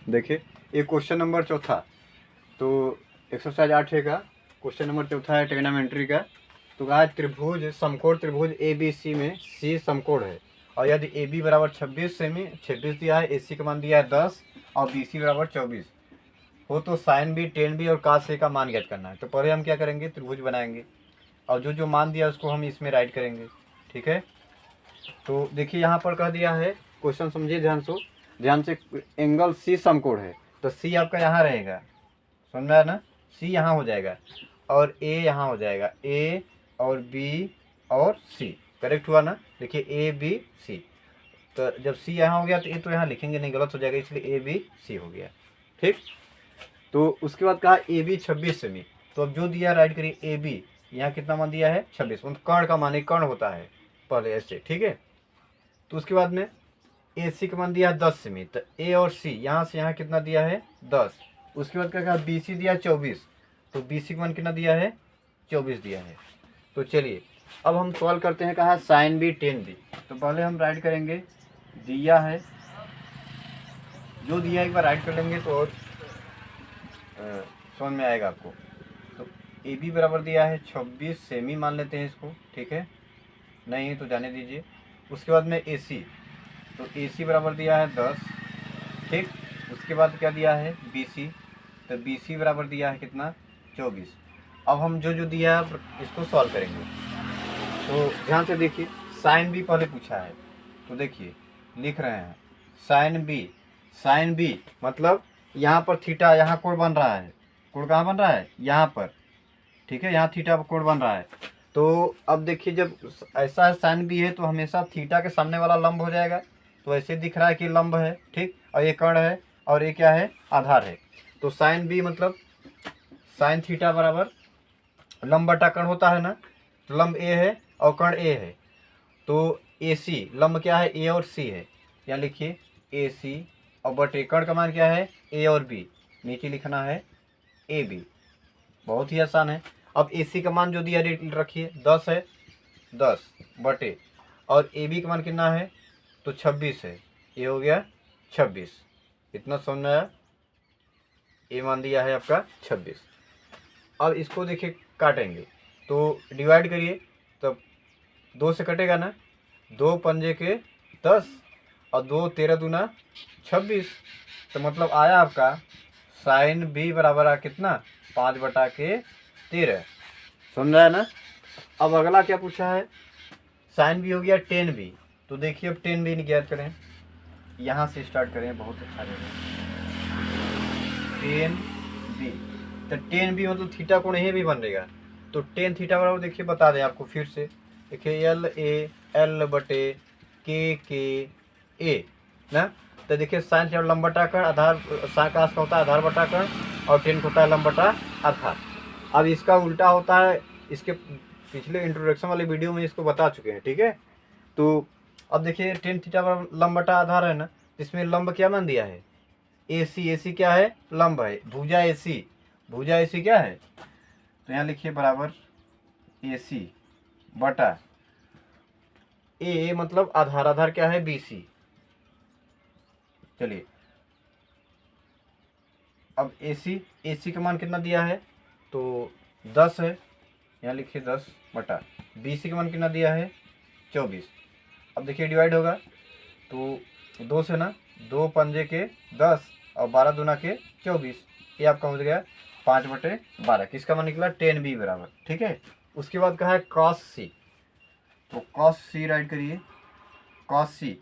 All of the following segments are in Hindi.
देखिए ये क्वेश्चन नंबर चौथा, तो एक्सरसाइज 8 का क्वेश्चन नंबर चौथा है ट्रिग्नोमेट्री का। तो कहा त्रिभुज समकोण त्रिभुज ए बी सी में सी समकोण है और यदि ए बी बराबर 26 सेमी 26 दिया है, ए सी का मान दिया है 10 और बी सी बराबर 24 हो तो साइन बी टेन बी और कास ए का मान ज्ञात करना है। तो पहले हम क्या करेंगे, त्रिभुज बनाएंगे और जो जो मान दिया उसको हम इसमें राइट करेंगे। ठीक है, तो देखिए यहाँ पर कह दिया है, क्वेश्चन समझिए ध्यान से। एंगल सी समकोण है तो सी आपका यहाँ रहेगा, समझ में आया ना। सी यहाँ हो जाएगा और ए यहाँ हो जाएगा, ए और बी और सी, करेक्ट हुआ ना। देखिए ए बी सी, तो जब सी यहाँ हो गया तो ए तो यहाँ लिखेंगे नहीं, गलत हो जाएगा, इसलिए ए बी सी हो गया। ठीक, तो उसके बाद कहा ए बी 26 सेमी, तो अब जो दिया राइट करिए। ए बी यहाँ कितना मान दिया है 26, मतलब कर्ण का मान, एक कर्ण होता है पहले ऐसे। ठीक है, तो उसके बाद में ए सी का मान दिया है 10 सेमी, तो ए और सी यहाँ से यहाँ कितना दिया है 10। उसके बाद क्या कहा बी सी दिया 24, तो बी सी का मान कितना दिया है 24 दिया है। तो चलिए अब हम सॉल्व करते हैं। कहा साइन बी टेन बी, तो पहले हम राइट करेंगे, दिया है जो दिया एक बार राइट कर लेंगे तो और समझ में आएगा आपको। तो ए बी बराबर दिया है 26 सेमी मान लेते हैं इसको। ठीक है, नहीं है तो जाने दीजिए। उसके बाद में ए सी, तो ए सी बराबर दिया है 10। ठीक, उसके बाद क्या दिया है बी सी, तो बी सी बराबर दिया है कितना 24। अब हम जो जो दिया है इसको सॉल्व करेंगे। तो ध्यान से देखिए, साइन बी पहले पूछा है, तो देखिए लिख रहे हैं साइन बी मतलब यहाँ पर थीटा, यहाँ कोण बन रहा है। कोण कहाँ बन रहा है, यहाँ पर। ठीक है, यहाँ थीटा पर कोण बन रहा है। तो अब देखिए जब ऐसा साइन बी है तो हमेशा थीटा के सामने वाला लंब हो जाएगा, तो ऐसे दिख रहा है कि लंब है। ठीक, और ये कर्ण है और ये क्या है आधार है। तो साइन बी मतलब साइन थीटा बराबर लंब बटा कर्ण होता है ना, तो लंब ए है और कर्ण ए है। तो ए सी लंब क्या है ए और सी है, या लिखिए ए सी और बटे कर्ण का मान क्या है ए और बी, नीचे लिखना है ए बी। बहुत ही आसान है। अब ए सी का मान जो दिया रखिए 10 है, 10 बटे और ए बी का मान कितना है तो 26 है, ये हो गया 26। इतना समझ में आया, ए मान दिया है आपका 26। अब इसको देखिए काटेंगे, तो डिवाइड करिए, तब 2 से कटेगा ना, 2 पंजे के 10 और 2 13 दूना 26, तो मतलब आया आपका साइन बी बराबर आ कितना 5 बटा के 13। समझ आया ना। अब अगला क्या पूछा है, साइन बी हो गया 10 बी, तो देखिए अब 10 बी ज्ञात करें, यहाँ से स्टार्ट करें, बहुत अच्छा रहेगा। 10 बी, तो 10 बी मतलब थीटा कोण यही भी बनेगा, तो 10 थीटा बराबर देखिए बता दें आपको फिर से। देखिए एल बटे के ए ना, तो देखिए साइन थीटा लंब बटा कर्ण, आधार कास का होता है आधार बटा कर्ण और 10 का होता है लंब बटा आधार। अब इसका उल्टा होता है, इसके पिछले इंट्रोडक्शन वाले वीडियो में इसको बता चुके हैं। ठीक है, तो अब देखिए 10 थीटा बराबर लंब बटा आधार है ना, इसमें लंब क्या मान दिया है ए सी क्या है लंब है, भुजा ए सी क्या है, तो यहाँ लिखिए बराबर ए सी बटा ए मतलब आधार क्या है बी सी। चलिए अब ए सी का मान कितना दिया है तो 10 है, यहाँ लिखिए 10 बटा बी सी का मान कितना दिया है 24। अब देखिए डिवाइड होगा, तो 2 से ना 2 पंजे के 10 और 12 दूना के 24, ये आपका हो गया 5 बटे 12, किसका मान निकला 10 बी बराबर। ठीक है, उसके बाद कहा है कॉस सी, तो कॉस सी राइट करिए कॉस सी।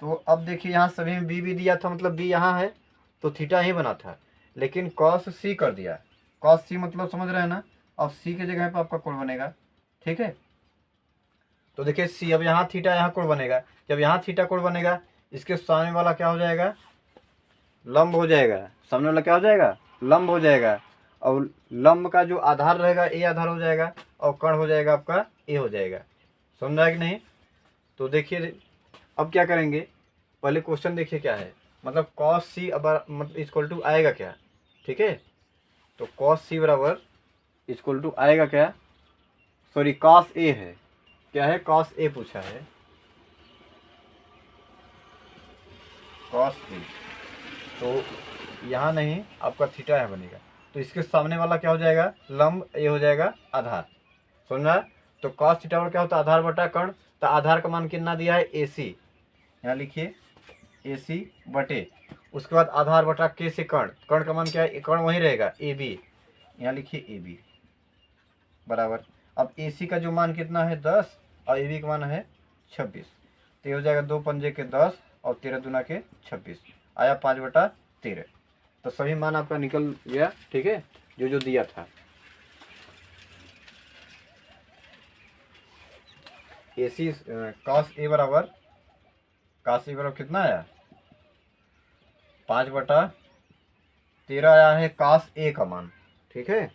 तो अब देखिए यहाँ सभी में बी दिया था, मतलब बी यहाँ है तो थीटा ही बना था, लेकिन कॉस सी कर दिया। कॉस सी मतलब समझ रहे हैं ना, अब सी के जगह पर आपका कोण बनेगा। ठीक है, तो देखिए सी, अब यहाँ थीटा यहाँ कोण बनेगा, जब यहाँ थीटा कोण बनेगा इसके सामने वाला क्या हो जाएगा लंब हो जाएगा, सामने वाला क्या हो जाएगा लंब हो जाएगा, और लंब का जो आधार रहेगा ए आधार हो जाएगा और कर्ण हो जाएगा आपका ए हो जाएगा। समझा कि नहीं। तो देखिए अब क्या करेंगे, पहले क्वेश्चन देखिए क्या है, मतलब कॉस सी अब मतलब इक्वल टू आएगा क्या। ठीक है, तो कॉस सी बराबर इक्वल टू आएगा क्या, सॉरी कॉस ए है, क्या है कॉस ए पूछा है, कॉस ए। तो यहाँ नहीं, आपका थीटा यहाँ बनेगा। तो इसके सामने वाला क्या हो जाएगा, लंब, ये हो जाएगा आधार। समझना। तो cos थीटा क्या होता है, आधार बटा कर्ण। तो आधार का मान कितना दिया है, AC, यहाँ लिखिए AC बटे, उसके बाद आधार बटा k से कर्ण, कर्ण का मान क्या है, कर्ण वही रहेगा AB, यहाँ लिखिए AB बराबर। अब AC का जो मान कितना है 10 और AB का मान है 26। तो ये हो जाएगा 2 पंजे के 10 और 13 दूना के 26, आया 5/13। तो सभी मान आपका निकल गया, ठीक है, जो जो दिया था। AC cos A बराबर कितना आया, 5/13 आया है cos A का मान, ठीक है।